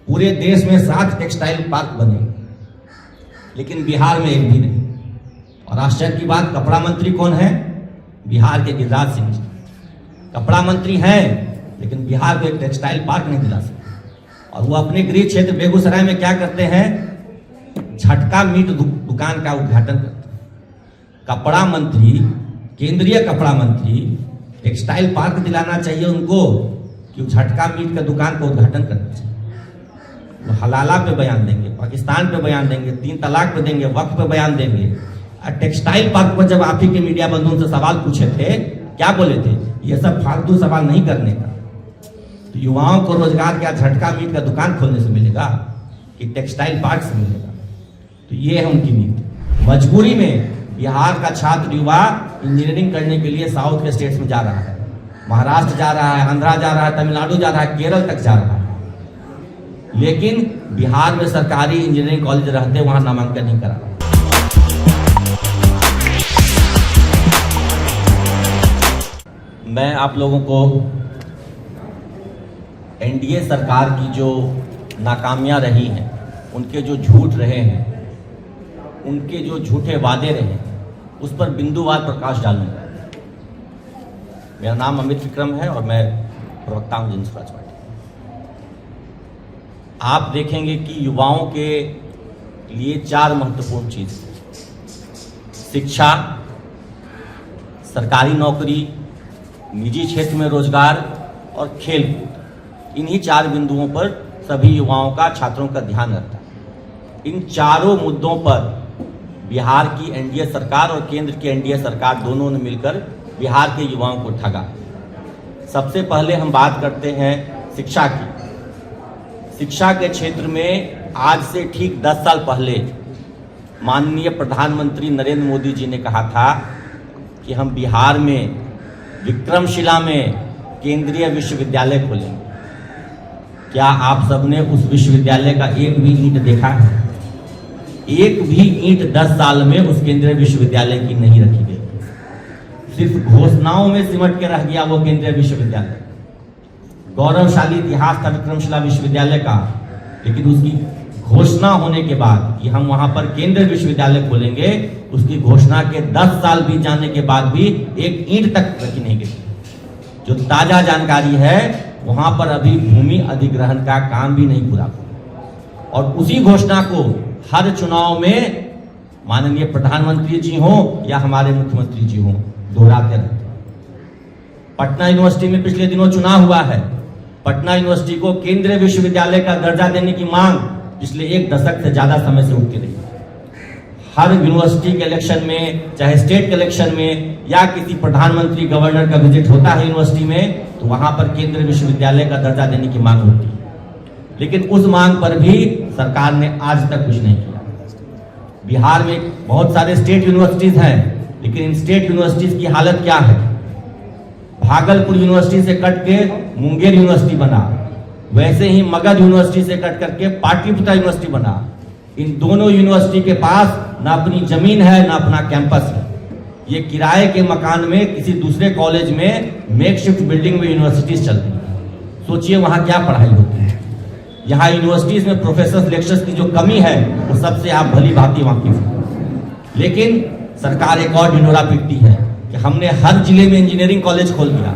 पूरे देश में 7 टेक्सटाइल पार्क बने, लेकिन बिहार में एक भी नहीं। और आश्चर्य की बात, कपड़ा मंत्री कौन है? बिहार के गिरिराज सिंह जी कपड़ा मंत्री हैं, लेकिन बिहार को एक टेक्सटाइल पार्क नहीं दिला सकते। और वो अपने गृह क्षेत्र बेगूसराय में क्या करते हैं? झटका मीट दुकान का उद्घाटन करते हैं। कपड़ा मंत्री, केंद्रीय कपड़ा मंत्री, टेक्सटाइल पार्क दिलाना चाहिए उनको कि झटका मीट का दुकान का उद्घाटन करना चाहिए। वो हलाला पे बयान देंगे, पाकिस्तान पे बयान देंगे, 3 तलाक पे देंगे, वक्फ पे बयान देंगे। और टेक्सटाइल पार्क पर जब आप ही के मीडिया बंधुओं से सवाल पूछे थे, क्या बोले थे? ये सब फालतू सवाल नहीं करने का। तो युवाओं को रोजगार क्या झटका मीट का दुकान खोलने से मिलेगा कि टेक्सटाइल पार्क से मिलेगा? तो ये है उनकी नीति। मजबूरी में बिहार का छात्र युवा इंजीनियरिंग करने के लिए साउथ के स्टेट्स में जा रहा है, महाराष्ट्र जा रहा है, आंध्रा जा रहा है, तमिलनाडु जा रहा है, केरल तक जा रहा है। लेकिन बिहार में सरकारी इंजीनियरिंग कॉलेज रहते वहां नामांकन नहीं करा। मैं आप लोगों को एनडीए सरकार की जो नाकामियां रही हैं, उनके जो झूठ रहे हैं, उनके जो झूठे वादे रहे हैं, उस पर बिंदुवार प्रकाश डालूंगा। मेरा नाम अमित विक्रम है और मैं प्रवक्ता हूं जनसुराज पार्टी। आप देखेंगे कि युवाओं के लिए 4 महत्वपूर्ण चीज: शिक्षा, सरकारी नौकरी, निजी क्षेत्र में रोजगार और खेलकूद। इन्हीं 4 बिंदुओं पर सभी युवाओं का, छात्रों का ध्यान रहता है। इन चारों मुद्दों पर बिहार की एनडीए सरकार और केंद्र की एनडीए सरकार दोनों ने मिलकर बिहार के युवाओं को ठगा। सबसे पहले हम बात करते हैं शिक्षा की। शिक्षा के क्षेत्र में आज से ठीक 10 साल पहले माननीय प्रधानमंत्री नरेंद्र मोदी जी ने कहा था कि हम बिहार में विक्रमशिला में केंद्रीय विश्वविद्यालय खोलेंगे। क्या आप सबने उस विश्वविद्यालय का एक भी ईंट देखा है? एक भी ईंट 10 साल में उस केंद्रीय विश्वविद्यालय की नहीं रखी गई। सिर्फ घोषणाओं में सिमट के रह गया वो केंद्रीय विश्वविद्यालय। गौरवशाली इतिहास था विक्रमशिला विश्वविद्यालय का, लेकिन उसकी घोषणा होने के बाद कि हम वहां पर केंद्रीय विश्वविद्यालय खोलेंगे, उसकी घोषणा के 10 साल बीत जाने के बाद भी एक ईंट तक रखी नहीं गई। जो ताजा जानकारी है, वहां पर अभी भूमि अधिग्रहण का काम भी नहीं पूरा हुआ। और उसी घोषणा को हर चुनाव में माननीय प्रधानमंत्री जी हो या हमारे मुख्यमंत्री जी हो दोहराते रहते। पटना यूनिवर्सिटी में पिछले दिनों चुनाव हुआ है। पटना यूनिवर्सिटी को केंद्रीय विश्वविद्यालय का दर्जा देने की मांग पिछले 1 दशक से ज्यादा समय से उठती रही। हर यूनिवर्सिटी के इलेक्शन में, चाहे स्टेट के इलेक्शन में या किसी प्रधानमंत्री गवर्नर का विजिट होता है यूनिवर्सिटी में, तो वहां पर केंद्रीय विश्वविद्यालय का दर्जा देने की मांग होती है। लेकिन उस मांग पर भी सरकार ने आज तक कुछ नहीं किया। बिहार में बहुत सारे स्टेट यूनिवर्सिटीज हैं, लेकिन इन स्टेट यूनिवर्सिटीज की हालत क्या है? भागलपुर यूनिवर्सिटी से कट के मुंगेर यूनिवर्सिटी बना, वैसे ही मगध यूनिवर्सिटी से कट करके पाटलिपुत्र यूनिवर्सिटी बना। इन दोनों यूनिवर्सिटी के पास ना अपनी जमीन है, ना अपना कैंपस है। ये किराए के मकान में किसी दूसरे कॉलेज में मेकशिफ्ट बिल्डिंग में यूनिवर्सिटीज चल रही है। सोचिए वहां क्या पढ़ाई होती है। यहाँ यूनिवर्सिटीज में प्रोफेसर लेक्चर्स की जो कमी है, वो सबसे आप भली भांति वाकिफ हैं। लेकिन सरकार एक और ढिंढोरा पीटती है कि हमने हर जिले में इंजीनियरिंग कॉलेज खोल दिया।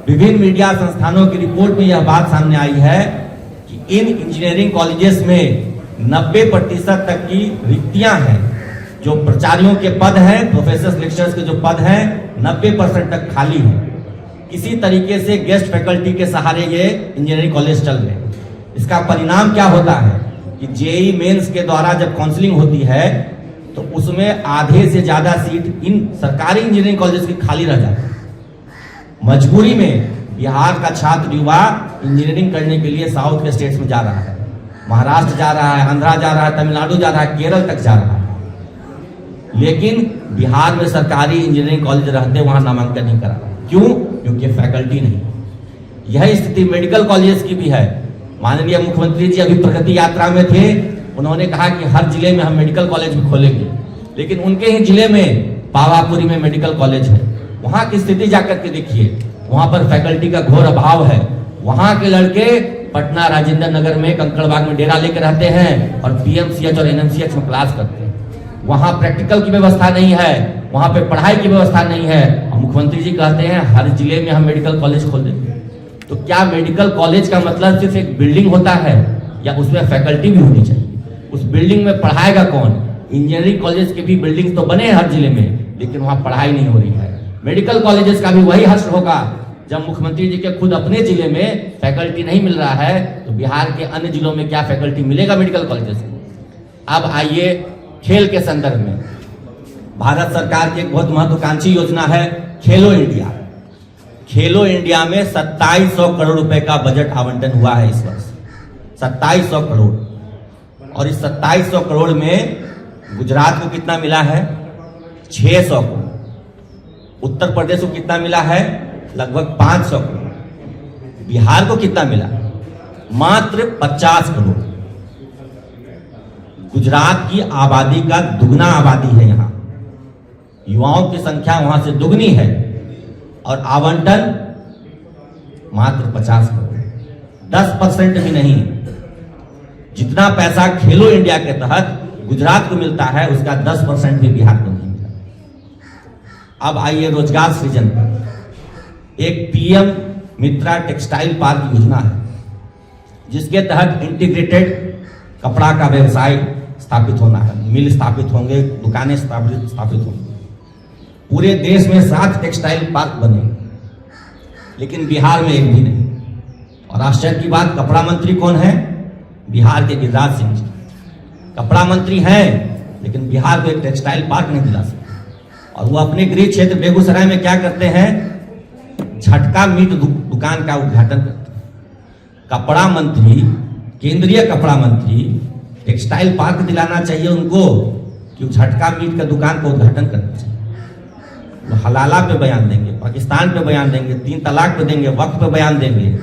विभिन्न मीडिया संस्थानों की रिपोर्ट में यह बात सामने आई है कि इन इंजीनियरिंग कॉलेजेस में 90% तक की रिक्तियां हैं। जो प्राचार्यों के पद हैं, प्रोफेसर लेक्चरर्स के जो पद हैं, 90% तक खाली हैं। किसी तरीके से गेस्ट फैकल्टी के सहारे ये इंजीनियरिंग कॉलेज चल रहे हैं। इसका परिणाम क्या होता है कि जेईई मेंस के द्वारा जब काउंसलिंग होती है, तो उसमें आधे से ज्यादा सीट इन सरकारी इंजीनियरिंग कॉलेज की खाली रह जाती है। मजबूरी में बिहार का छात्र युवा इंजीनियरिंग करने के लिए साउथ के स्टेट्स में जा रहा है, महाराष्ट्र जा रहा है, आंध्रा जा रहा है, तमिलनाडु जा रहा है, केरल तक जा रहा है। लेकिन बिहार में सरकारी इंजीनियरिंग कॉलेज रहते वहां नामांकन नहीं करा। क्यों? क्योंकि फैकल्टी नहीं। यह स्थिति मेडिकल कॉलेज की भी है। माननीय मुख्यमंत्री जी अभी प्रगति यात्रा में थे, उन्होंने कहा कि हर जिले में हम मेडिकल कॉलेज भी खोलेंगे, लेकिन उनके ही जिले में पावापुरी में मेडिकल कॉलेज है। वहां की स्थिति जाकर के देखिए, वहां पर फैकल्टी का घोर अभाव है। वहां के लड़के पटना राजेंद्र नगर में कंकड़बाग में डेरा लेकर रहते हैं और पीएमसीएच और एनएमसीएच में क्लास करते हैं। वहां प्रैक्टिकल की व्यवस्था नहीं है, वहां पे पढ़ाई की व्यवस्था नहीं है, और मुख्यमंत्री जी कहते हैं हर जिले में हम मेडिकल कॉलेज खोल देंगे। तो क्या मेडिकल कॉलेज का मतलब सिर्फ एक बिल्डिंग होता है, या उसमें फैकल्टी भी होनी चाहिए? उस बिल्डिंग में पढ़ाएगा कौन? इंजीनियरिंग कॉलेज के भी बिल्डिंग तो बने हैं हर जिले में, लेकिन वहां पढ़ाई नहीं हो रही है। मेडिकल कॉलेजेस का भी वही हश्र होगा जब मुख्यमंत्री जी के खुद अपने जिले में फैकल्टी नहीं मिल रहा है, तो बिहार के अन्य जिलों में क्या फैकल्टी मिलेगा मेडिकल कॉलेजेस में? अब आइए खेल के संदर्भ में, भारत सरकार की एक बहुत महत्वाकांक्षी योजना है खेलो इंडिया। खेलो इंडिया में 2700 करोड़ रुपए का बजट आवंटन हुआ है इस वर्ष, 2700 करोड़। और इस 2700 करोड़ में गुजरात को कितना मिला है? 600 करोड़। उत्तर प्रदेश को कितना मिला है? लगभग 500 करोड़। बिहार को कितना मिला? मात्र 50 करोड़। गुजरात की आबादी का दुगना आबादी है यहाँ, युवाओं की संख्या वहां से दुगनी है, और आवंटन मात्र 50 करोड़, 10% भी नहीं। जितना पैसा खेलो इंडिया के तहत गुजरात को मिलता है, उसका 10% भी बिहार को नहीं मिला। अब आइए रोजगार सृजन पर। एक पीएम मित्रा टेक्सटाइल पार्क योजना है, जिसके तहत इंटीग्रेटेड कपड़ा का व्यवसाय स्थापित होना है, मिल स्थापित होंगे, दुकानें स्थापित होंगी। पूरे देश में 7 टेक्सटाइल पार्क बने, लेकिन बिहार में एक भी नहीं। और आश्चर्य की बात, कपड़ा मंत्री कौन है? बिहार के गिरिराज सिंह जी कपड़ा मंत्री हैं, लेकिन बिहार को एक टेक्सटाइल पार्क नहीं दिला सकते। और वो अपने गृह क्षेत्र बेगूसराय में क्या करते हैं? झटका मीट दुकान का उद्घाटन करते हैं। कपड़ा मंत्री, केंद्रीय कपड़ा मंत्री टेक्सटाइल पार्क दिलाना चाहिए उनको, कि झटका मीट का दुकान का उद्घाटन करना चाहिए। वो हलाला पे बयान देंगे, पाकिस्तान पे बयान देंगे, 3 तलाक पे देंगे, वक्त पे बयान देंगे।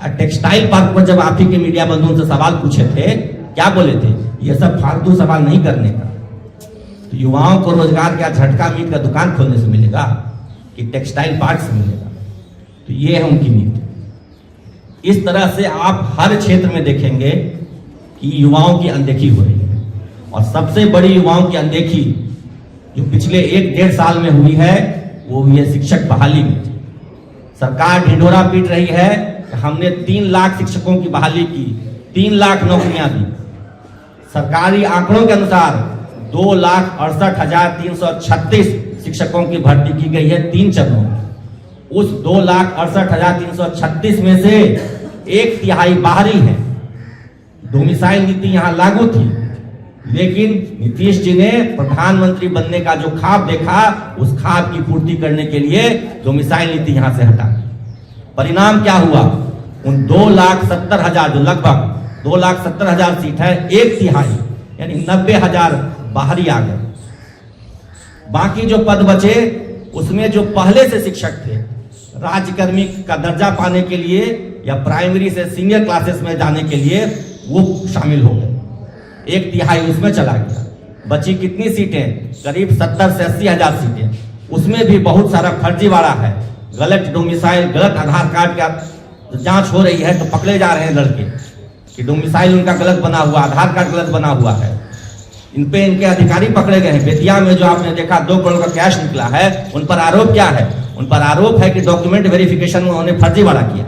और टेक्सटाइल पार्क पर जब आप ही के मीडिया बंधुओं से सवाल पूछे थे, क्या बोले थे? ये सब फालतू सवाल नहीं करने का। तो युवाओं को रोजगार क्या झटका मीट का दुकान खोलने से मिलेगा कि टेक्सटाइल पार्क से मिलेगा? तो ये है उनकी नीति। इस तरह से आप हर क्षेत्र में देखेंगे कि युवाओं की अनदेखी हो रही है। और सबसे बड़ी युवाओं की अनदेखी जो पिछले 1-1.5 साल में हुई है, वो हुई है शिक्षक बहाली में। सरकार ढिंढोरा पीट रही है कि हमने 3 लाख शिक्षकों की बहाली की, 3 लाख नौकरियां दी। सरकारी आंकड़ों के अनुसार 2,68,336 शिक्षकों की भर्ती की गई है 3 चरणों में। उस 2,68,336 में से 1/3 बाहरी है। डोमिसाइल नीति यहां लागू थी, लेकिन नीतीश जी ने प्रधानमंत्री बनने का जो ख्वाब देखा, उस ख्वाब की पूर्ति करने के लिए डोमिसाइल नीति यहां से हटा दी। परिणाम क्या हुआ? उन 2,70,000 जो लगभग 2,70,000 सीट है, 1/3 यानी 90,000 बाहरी आ गए। बाकी जो पद बचे, उसमें जो पहले से शिक्षक थे, राज्यकर्मी का दर्जा पाने के लिए या प्राइमरी से सीनियर क्लासेस में जाने के लिए, वो शामिल हो गए। 1/3 उसमें चला गया। बची कितनी सीटें? करीब 70 से 80 हजार सीटें। उसमें भी बहुत सारा फर्जीवाड़ा है, गलत डोमिसाइल, गलत आधार कार्ड का जांच हो रही है, तो पकड़े जा रहे हैं लड़के कि डोमिसाइल उनका गलत बना हुआ, आधार कार्ड गलत बना हुआ है। इन पे इनके अधिकारी पकड़े गए हैं। बेतिया में जो आपने देखा 2 करोड़ का कैश निकला है, उन पर आरोप क्या है? उन पर आरोप है कि डॉक्यूमेंट वेरिफिकेशन में उन्होंने फर्जीवाड़ा किया।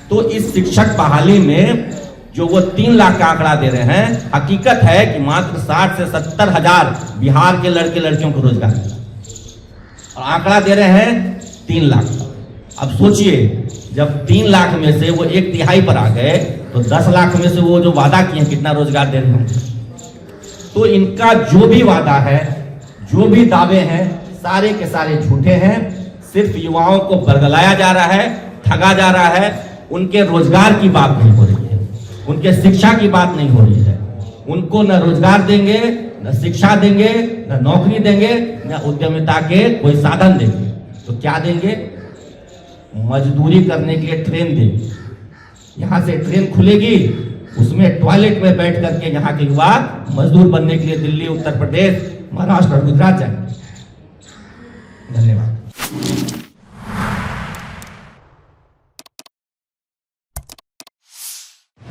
तो इस शिक्षक बहाली में जो वो 3 लाख का आंकड़ा दे रहे हैं, हकीकत है कि मात्र 60 से 70 हजार बिहार के लड़के लड़कियों को रोजगार मिला, और आंकड़ा दे रहे हैं 3 लाख का। अब सोचिए, जब 3 लाख में से वो 1/3 पर आ गए, तो 10 लाख में से वो जो वादा किए हैं, कितना रोजगार दे रहे हैं? तो इनका जो भी वादा है, जो भी दावे हैं, सारे के सारे झूठे हैं। सिर्फ युवाओं को बरगलाया जा रहा है, ठगा जा रहा है। उनके रोजगार की बात नहीं हो रही है, उनके शिक्षा की बात नहीं हो रही है। उनको न रोजगार देंगे, न शिक्षा देंगे, न नौकरी देंगे, न उद्यमिता के कोई साधन देंगे। तो क्या देंगे? मजदूरी करने के लिए ट्रेन देंगे। यहाँ से ट्रेन खुलेगी, उसमें टॉयलेट में बैठ करके यहाँ के युवा मजदूर बनने के लिए दिल्ली, उत्तर प्रदेश, महाराष्ट्र और गुजरात जाएंगे।